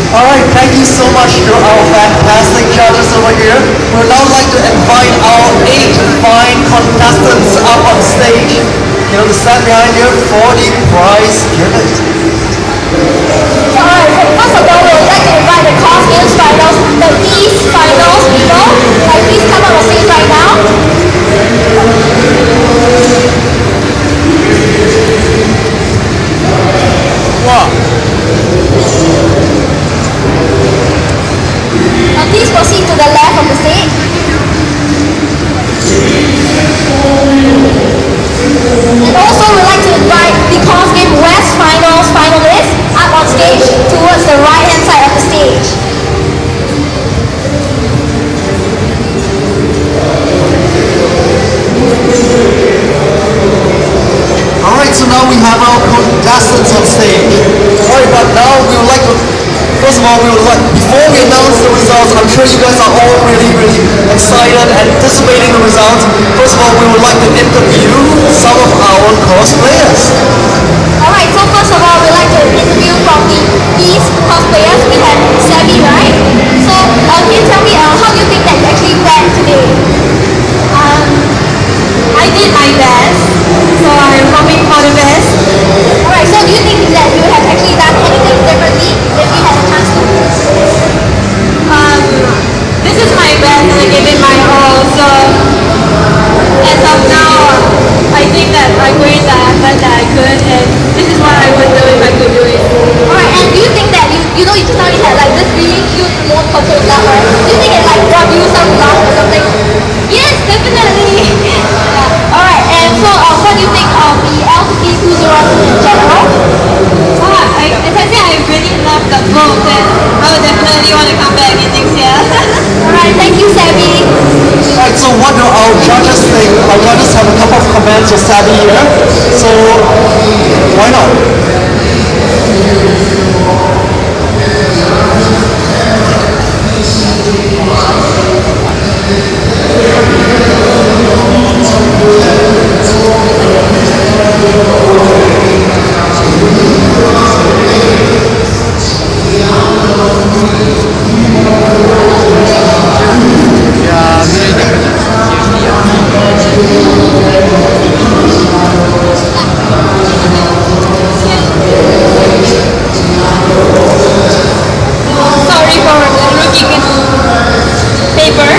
Alright, thank you so much to our fantastic judges over here. We would now like to invite our 8 fine contestants up on stage. To stand behind you for the prize given. Alright, so first of all, we would like to invite the Cos Games finals, the East finals people. Please come up on stage right now. Wow. Please proceed to the left of the stage. And also we'd like to invite the Cos Game West finals finalists up on stage towards the right hand side of the stage. Alright, so now we have our contestants on stage. Alright, but now we would like to, first of all, before we announce the results, I'm sure you guys are all really excited, anticipating the results. First of all, we would like to interview some of our cosplayers. Alright, so first of all, we'd like to interview from the East cosplayers. We have Sammy, right? So, can you tell me how do you think that you actually went today? I did my best, so I'm hoping for the best. Alright, so do you think that you have actually done anything differently if you had a chance to? This is my best and I gave it my all, so as of now, I think that I put in the effort that I could, and this is what I would do if I could do it. Alright, and do you think that you just now you had this really cute remote control glove, right? Do you think it brought you some luck or something? Yes, definitely. Alright, and so what do you think of the LCD202 in general? As I said, I really love the boat, and I would definitely want to come back again next year. Alright, thank you, Sammy. Alright, so what do our judges think? Our judges have a couple of comments for Savvy here, so why not? Sorry for looking at paper.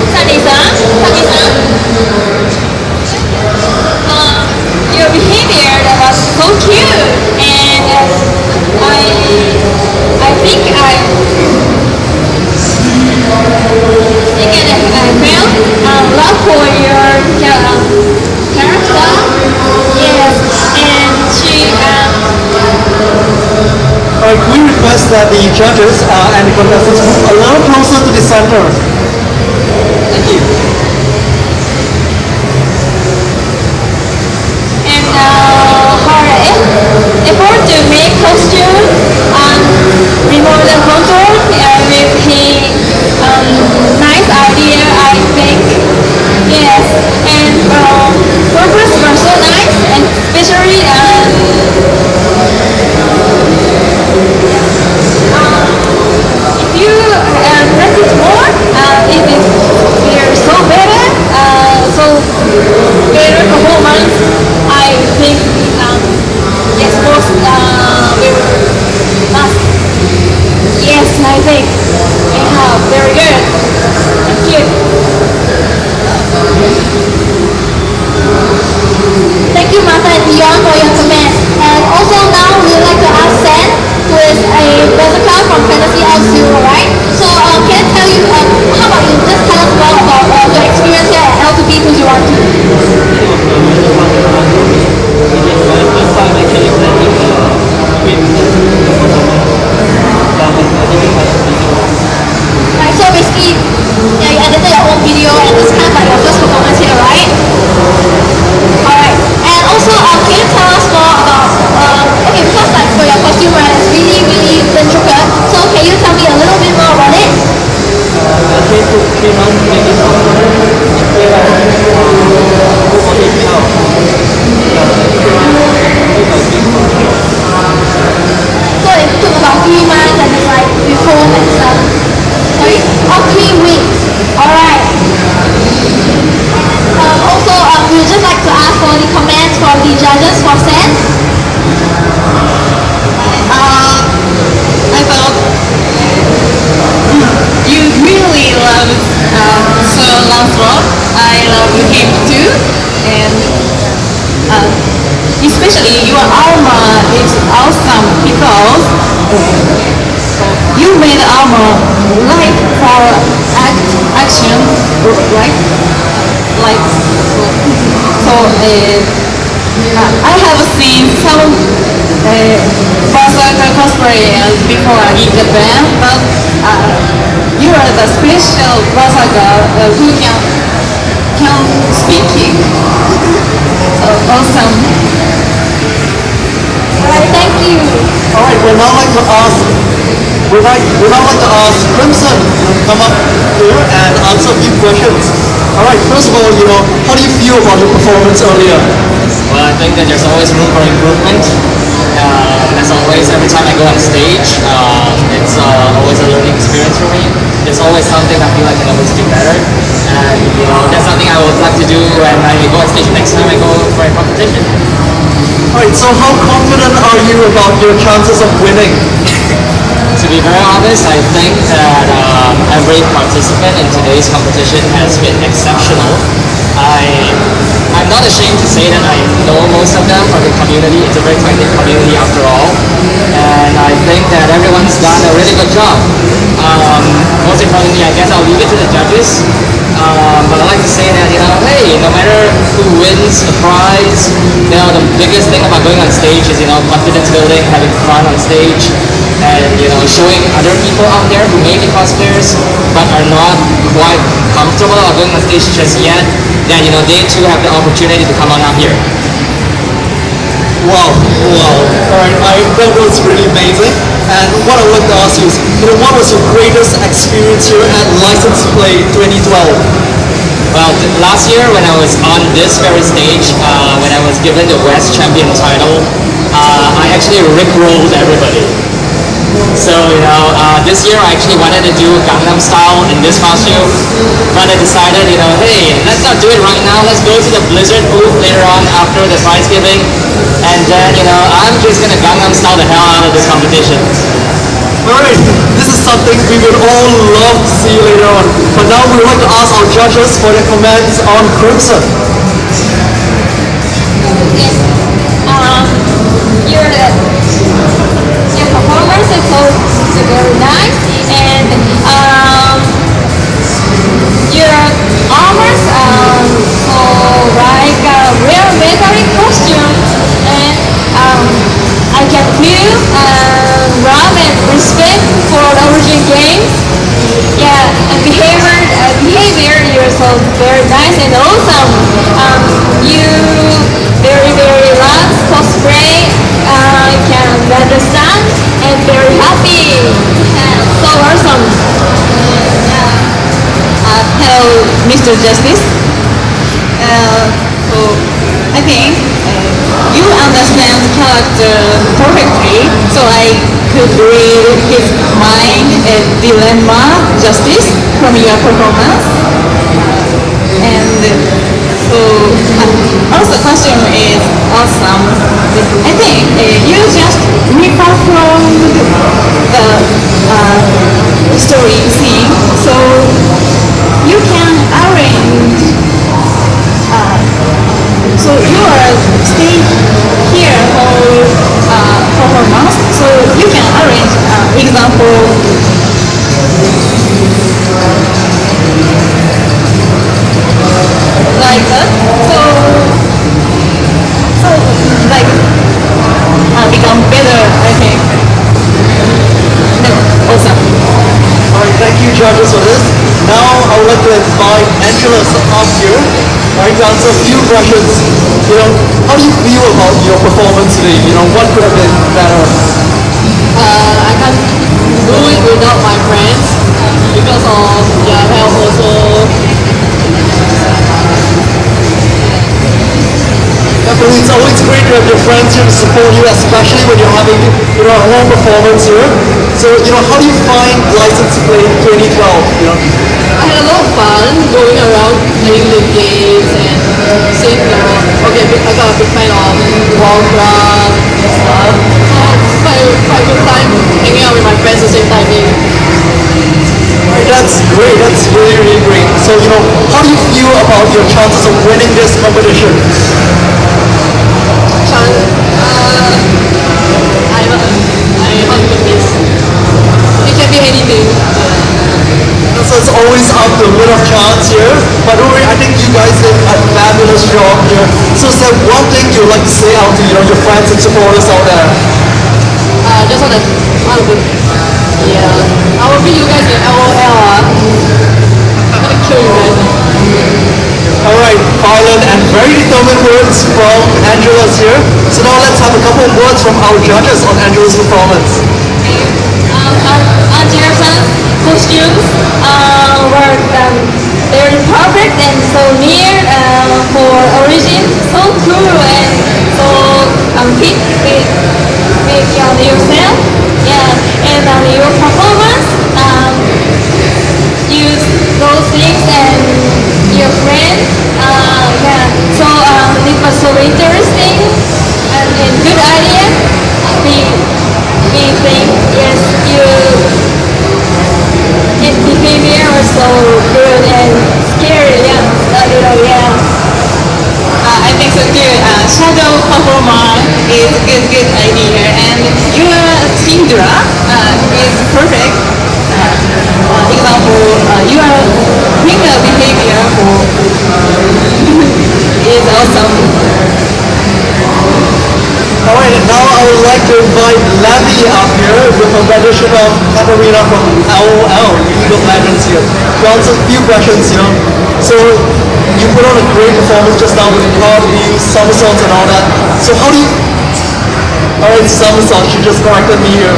Sunny-san, your behavior that was so cute, and I think I felt love for your character. Yes, and she. Alright, we request that the judges and the contestants move a little closer to the center. Thank you. And her effort to make costume remote control with his nice idea, I think. Yes, and purpose were so nice, and especially if you practice more, it is they're so better, so better performance. I think yes, most must. Yes, I think. Anyhow, very good. Thank you. Thank you, Martha and Dion, for your comments. And also now we would like to ask Sen, who is a Berserker from Fantasy Out Zero, right? So can I tell you, how about you just tell us more about your experience here at L2B202? Right, so basically, yeah, you edited your own video and this kind of like your first performance here, right? Alright, and also can you tell us more about, okay, because like for your costume, right, it's really intricate, so can you tell me a little bit more about it? I think 3 months maybe. especially your armor is awesome because you made armor like for action, right? Like so. I have seen some Berserker cosplayers before in Japan, but you are the special Berserker who can speak it. So awesome. Alright, thank you. Alright, we'd now like to ask Crimson to come up here and answer a few questions. Alright, first of all, how do you feel about your performance earlier? Well, I think that there's always room for improvement. As always, every time I go on stage, it's always a learning experience for me. There's always something I feel I can always do better. And, that's something I would like to do when I go on stage next time I go for a competition. Alright, so how confident are you about your chances of winning? To be very honest, I think that every participant in today's competition has been exceptional. I'm not ashamed to say that I know most of them from the community. It's a very tight-knit community after all. And I think that everyone's done a really good job. Most importantly, I guess I'll leave it to the judges. But I like to say that, hey, no matter who wins the prize, the biggest thing about going on stage is, confidence building, having fun on stage, and, showing other people out there who may be cosplayers but are not quite comfortable about going on stage just yet, that, they too have the opportunity to come on out here. Wow. Alright, that was really amazing. And what I would like to ask you is, what was your greatest experience here at License Play 2012? Well, last year when I was on this very stage, when I was given the West Champion title, I actually rickrolled everybody. So, this year I actually wanted to do Gangnam Style in this costume, but I decided, hey, let's not do it right now. Let's go to the Blizzard booth later on after the prize giving, and then, I'm just gonna Gangnam Style the hell out of this competition. Alright, this is something we would all love to see later on. But now we would like to ask our judges for their comments on Crimson. Yes. Your performance is so very nice, and your armors so like a real military costume, and I can feel love and respect for the origin game. Yeah, and behavior, you're so very nice and awesome. You very love cosplay. Can understand and very happy and so awesome. Hello, Mr. Justice. So I think you understand character perfectly, so I could read his mind and dilemma justice from your performance. And so also costume is awesome. I think you just reperformed the story scene, so you can arrange. So you are staying here for performance, so you can arrange example. Like that. So like become better, I think. No, awesome. Alright, thank you judges for this. Now I would like to invite Angela up here, to answer a few questions. How do you feel about your performance today? What could have been better? I can't do it without my friends because of their help also. Definitely, it's always great to have your friends here to support you, especially when you're having a home performance here. So, how do you find License to Play 2012? I had a lot of fun going around playing the games and seeing I got a big fan of Warcraft and stuff. So it's quite a good time hanging out with my friends at the same time. That's great. That's really great. So, how do you feel about your chances of winning this competition? Chance performance show up here. So is there one thing you'd like to say out to your friends and supporters out there? Just want to yeah. I will meet you guys in LOL. I'm gonna kill you guys. Alright, violent and very determined words from Angela's here. So now let's have a couple of words from our judges on Angela's performance. Jefferson's costumes were very perfect and so near for origin, so cool and so fit with yourself. Yeah, and your performance use those things and your friends. Yeah, so it was so interesting and good idea. We think yes, its behavior was so good and scary. Yeah. I think so too. Shadow performance is a good idea, and your Syndra is perfect. Example, your finger behavior is awesome. Alright, and now I would like to invite Levy up here with a rendition of Katarina from LOL, League of Legends here, to answer a few questions here. So, you put on a great performance just now with crowd views, somersaults and all that. So how do you... Alright, somersault, she just corrected me here.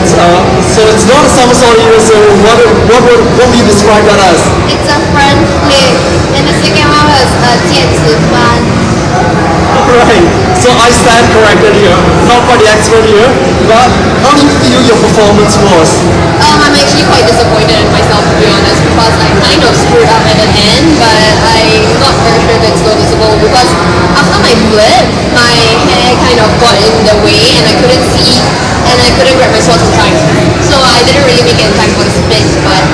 So it's not a somersault either, so what will you describe that as? It's a front flip, and the second one was a 剑子翻. Right, so I stand corrected here, not quite the expert here, but how do you feel your performance was? I'm actually quite disappointed in myself, to be honest, because I kind of screwed up at the end, but I'm not very sure if it's noticeable because after my flip, my hair kind of got in the way and I couldn't see and I couldn't grab my sword in time. So I didn't really make it in time for the split, but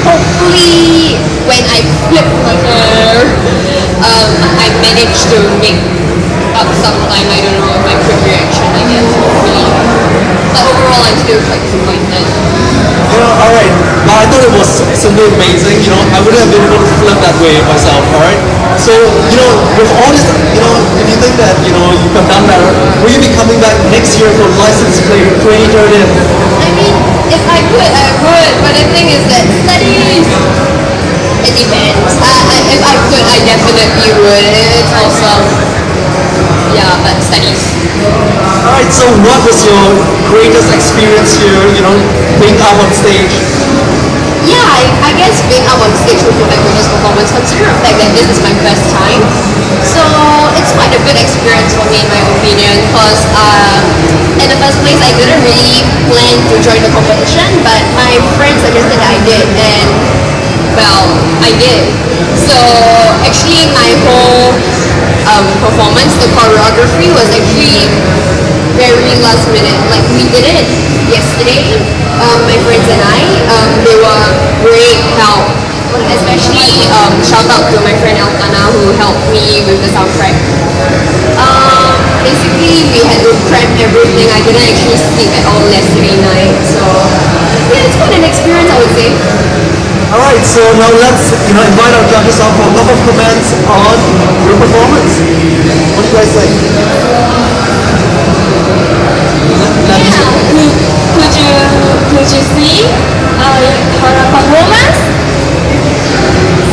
hopefully when I flip my hair, I managed to make up some time, I don't know, my quick reaction, I guess, hopefully. But overall, I'm still quite disappointed. Alright, but I thought it was simply amazing, I wouldn't have been able to flip that way myself, alright? So, with all this, if you think that, you could have done better, will you be coming back next year for License Play 2013? I mean, if I could, I would, but the thing is that studies, it depends. If I could, I definitely would. It's awesome. Yeah, but studies. Alright, so what was your greatest experience here, being up on stage? Yeah, I guess being up on stage would be my greatest performance, considering the fact that this is my first time. So it's quite a good experience for me in my opinion, because in the first place I didn't really plan to join the competition, but my friend suggested that I did, and well, I did. So actually my whole performance, the choreography was actually very last minute. Like we did it yesterday, my friends and I. They were great help, especially shout out to my friend Elkana who helped me with the soundtrack. Basically we had to prep everything. I didn't actually sleep at all yesterday night, so yeah, it's quite an experience, I would say. Alright, so now let's invite our judges up for a couple of comments on your performance. What do you guys think? Could you see her performance?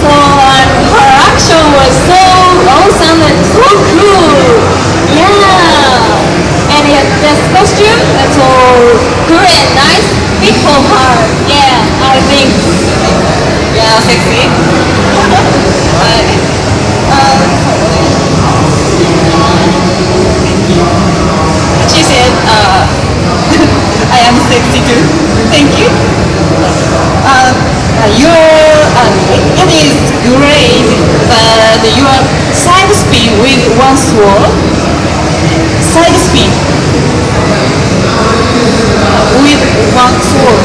So her action was so awesome and so cool. Yeah, and this costume is so cool and nice, fit for her. Yeah, I think. Yeah, sexy. She said, I am sexy too. Thank you. It is great, but your side spin with one sword, side spin with one sword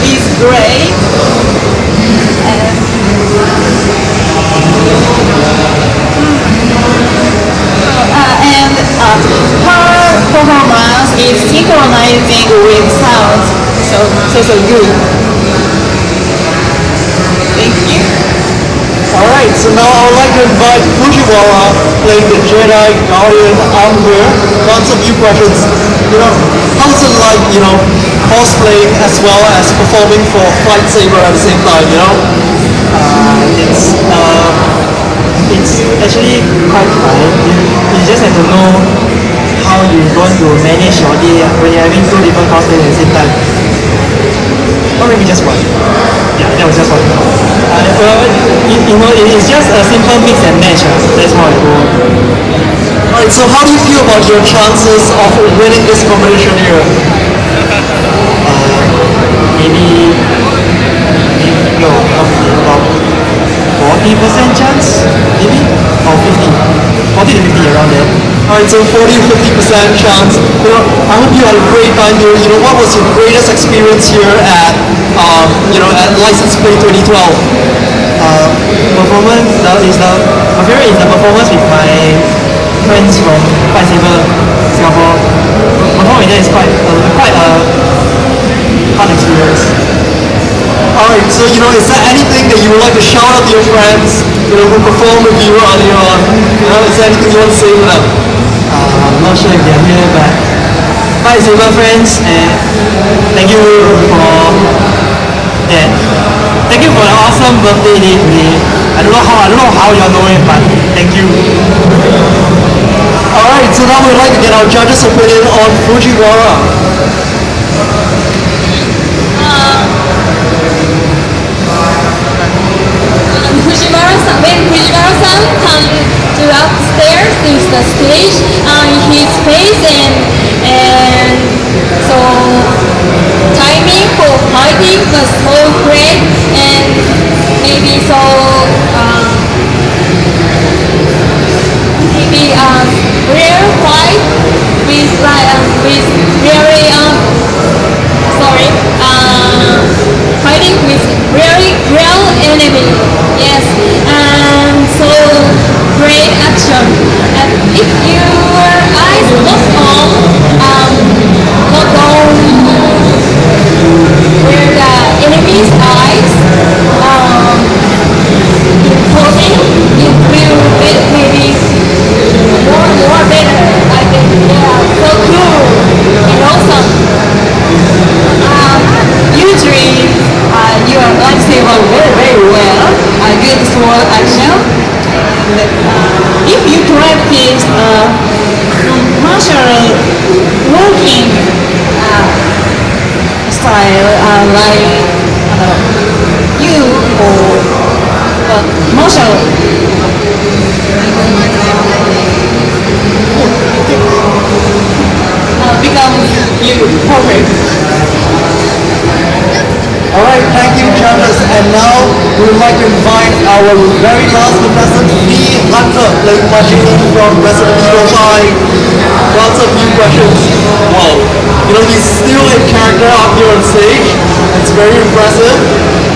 is great. And her performance is synchronizing with sounds, so good. Thank you. Alright. Alright, so now I would like to invite Fujiwara playing the Jedi Guardian Armor. To answer a few questions. How's it like, cosplaying as well as performing for Flight Saber at the same time, It's actually quite fun. You just have to know how you're going to manage your day when you're having two different cosplays at the same time. Or maybe just one. Yeah, that was just one. It's just a simple mix and match. That's how I go. Alright, so how do you feel about your chances of winning this competition here? Maybe about 40% chance, maybe, or 50, 40 to 50 around there. Alright, so 40 to 50% chance. I hope you had a great time here. What was your greatest experience here at, at License Play 2012? Performance my favorite is the performance with my friends from Fight Saber Singapore. Performing there is quite a fun experience. Alright, so is there anything that you would like to shout out to your friends, who performed with you earlier on? Is there anything you want to say to them? I'm not sure if they're here, but Fight Saber friends, and thank you for that. Thank you for the awesome birthday day today. I don't know how you know it, but thank you. Alright, so now we'd like to get our judges' opinion on Fujiwara. When Fujiwara-san comes to upstairs to the stage, his face and so timing for fighting was so great, and maybe so rare fight with very fighting with very real enemy. Yes, and so great action. And if your eyes look on where the enemy's eyes closing, it will be maybe more better. I think, yeah, so cool and awesome. Usually, you are lightsaber very well. Good sword action. If you practice martial walking style, like you or martial. Become you perfect. Alright, thank you judges, and now we would like to invite our very last contestant, Lee Hunter, playing Majini from Resident Evil 5. To answer a few questions. Wow, he's still in character up here on stage. It's very impressive.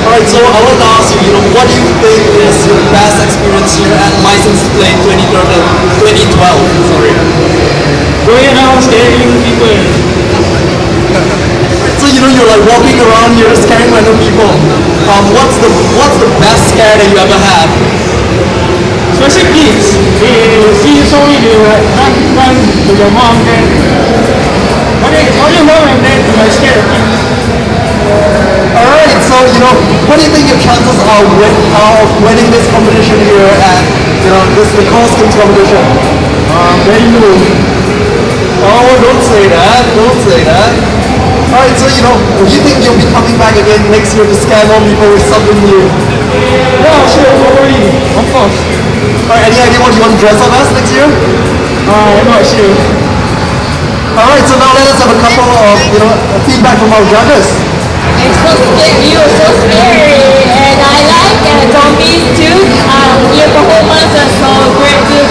Alright, so I want to ask you, what do you think is your best experience here at License Play 2012? Sorry. Going around scaring people. So you're like walking around here scaring random people. What's the best scare that you ever had? Especially kids. They see something, they run to your mom, then all your mom and then you're scared of kids. Alright, so what do you think your chances are of winning this competition here at the costumes competition? Very low. Oh, don't say that. Alright, so do you think you'll be coming back again next year to scare more people with something new? Yeah, sure, probably. Of course. Alright, any idea what you want to dress up as next year? I'm not sure. Alright, so now let us have a couple of feedback from our judges. It's so scary. You are so scary, and I like zombies too. Your performance is so great too.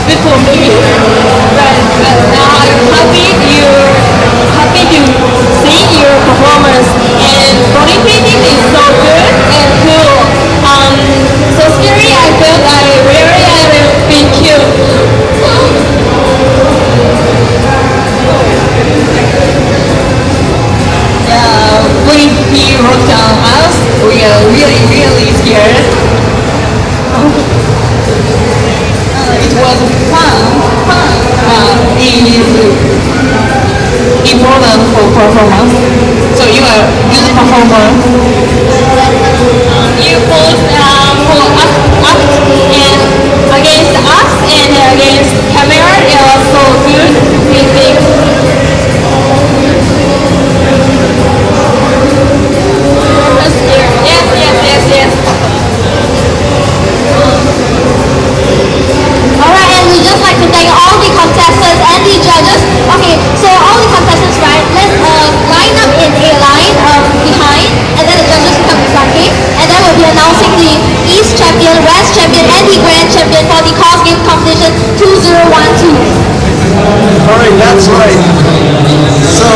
Good for me. But I'm happy to see your performance, and body painting is so good and cool. So scary. I felt I will be killed. When he rocked on us, we are really scared. is important for performance. So you are good performer. You both for us and against us and against camera, it was so good. We think. Yes. Alright, and we just like to thank all the contestants and the judges. Okay, so all the contestants, right, let's line up in a line behind, and then the judges will come in front, okay? And then we'll be announcing the East Champion, West Champion, and the Grand Champion for the Cos Game Competition 2012. Alright, that's right. So,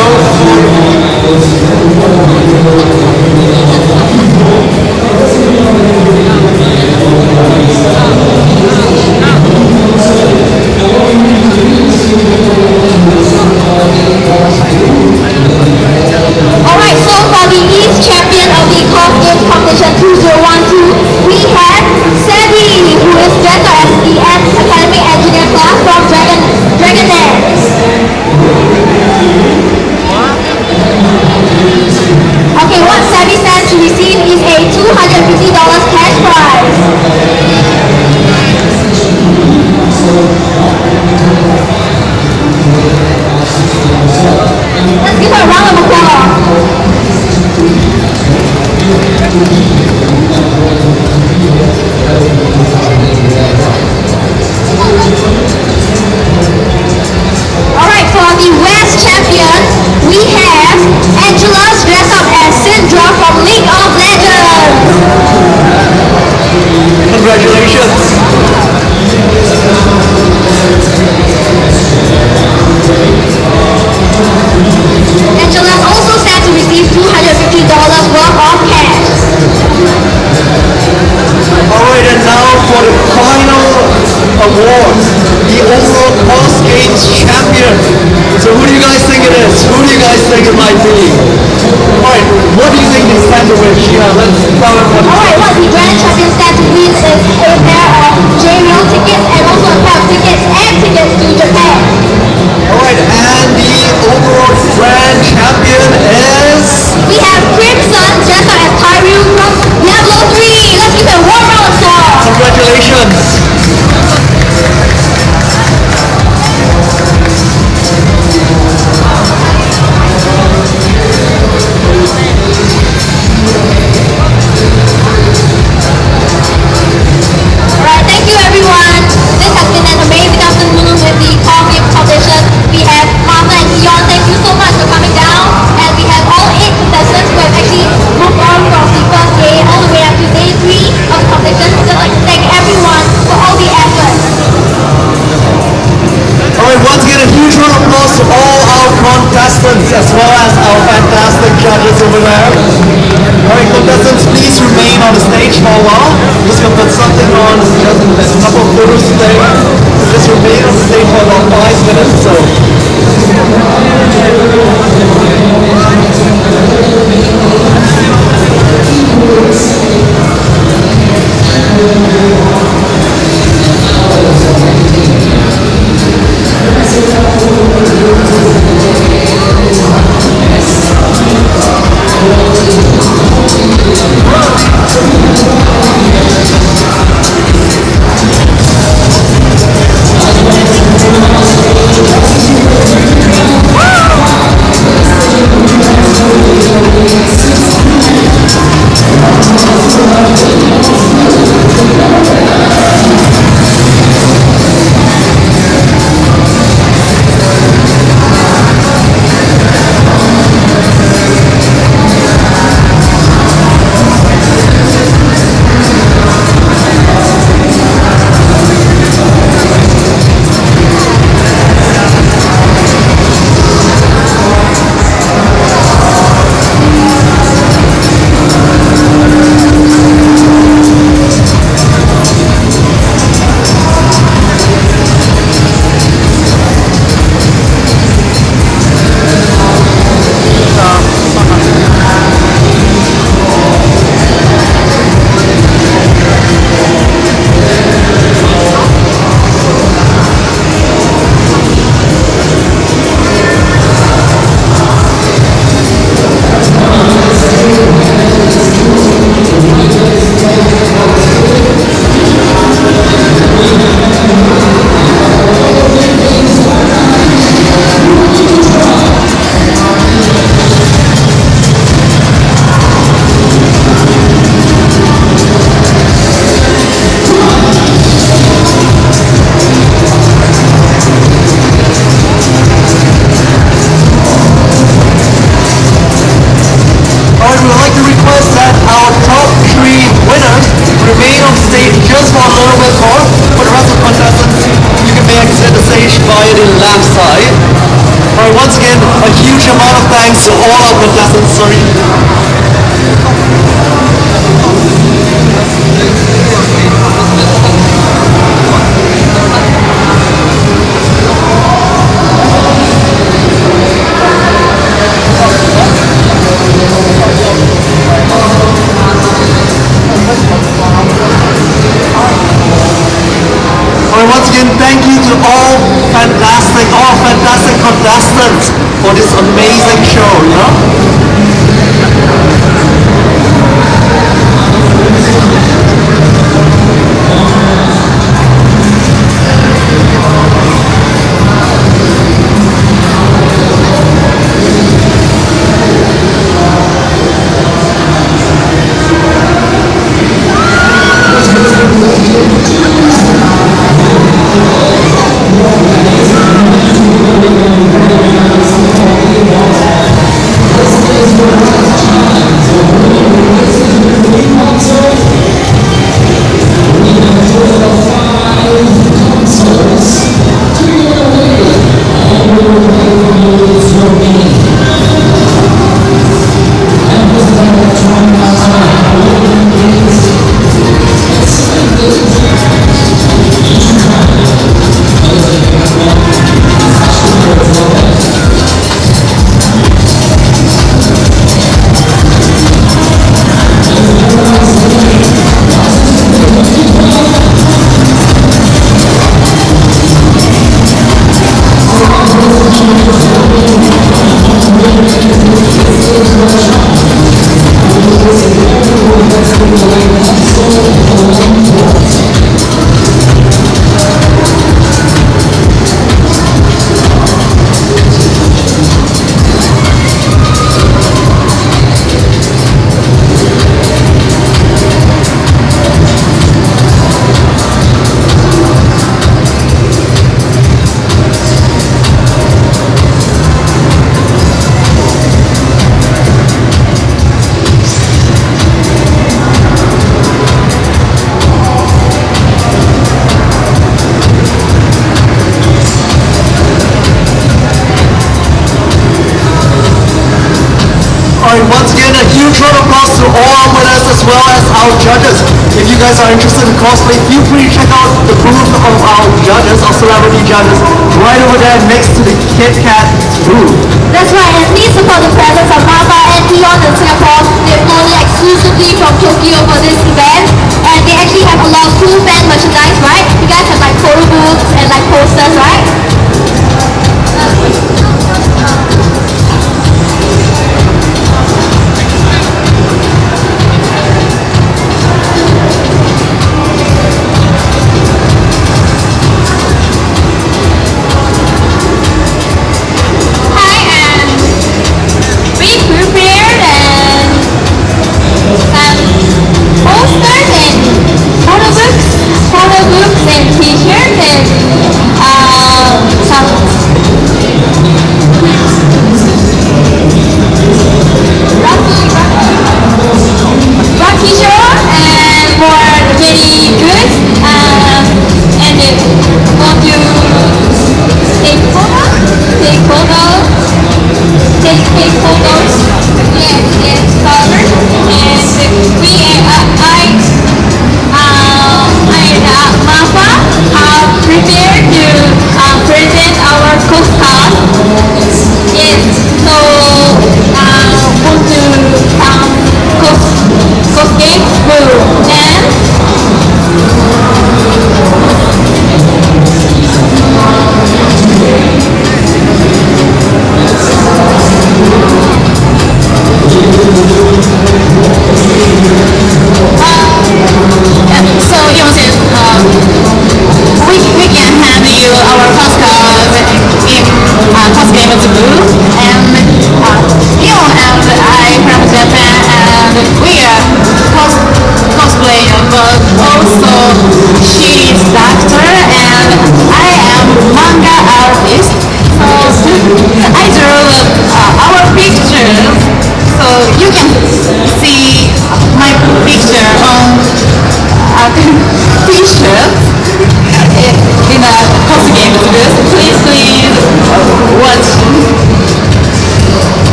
Alright, so for the East Champion of the Cos Game Competition 2012, we have Sandy, who is dressed as the Academic Engineer class from Dragonair. Okay, what Savvy stands to receive is a $250 cash prize. Let's give her a round of applause. Alright, for the West Champion, we have Angela's dressed up as Syndra from League of Legends. congratulations. Angela also stands to receive $250 worth of cash. Alright, and now for the final award, the overall Cos Games Champion. So who do you guys think it is? Who do you guys think it might be? Alright, what do you think they stand to win? Yeah, let's tell them what. Alright, what the Grand Champion stands to win is a pair of JReal tickets and also a pair of tickets and tickets to Japan. Alright, and the overall Grand Champion is... We have Crimson dressed up as Tyrell from Diablo 3. Let's give a warm round of applause. Congratulations. Alright, thank you everyone. This has been an amazing afternoon with the Call Game Competition. We have Martha and Eon, thank you so much for coming down. And we have all 8 contestants who have actually moved on from the first day all the way up to day 3 of the competition. So I'd like to thank everyone for all the effort. Alright, once again a huge round of applause to all our contestants as well as our fantastic judges over there. Alright, contestants, please remain on the stage for a while. Just gonna put something on, there's a couple of photos today. Just remain on the stage for about 5 minutes, so. side. Alright, once again, a huge amount of thanks to all our contestants. Sorry. Alright, once again, thank you to all fantastic contestants for this amazing show, you know? Alright, once again, a huge round of applause to all our winners as well as our judges. If you guys are interested in cosplay, feel free to check out the booth of our judges, our celebrity judges, right over there next to the Kit Kat booth. That's right, and please support the presence of Mama and Dion in Singapore. They've flown exclusively from Tokyo for this event, and they actually have a lot of cool fan merchandise, right? You guys have like photo booths and like posters, right?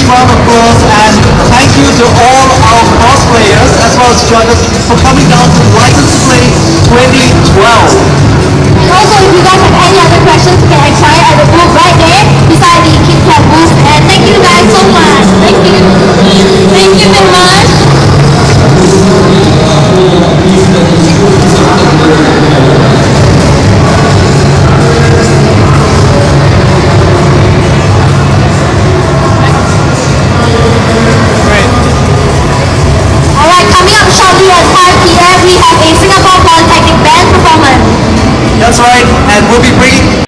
round of applause and thank you to all our cosplayers as well as judges for coming down to License Play 2012. And also, if you guys have any other questions, you can inquire at the booth right there beside the Kit Kat booth. And thank you guys so much. Thank you. Thank you very much. Alright, coming up shortly at 5 p.m. we have a Singapore Polytechnic band performance. That's right, and we'll be bringing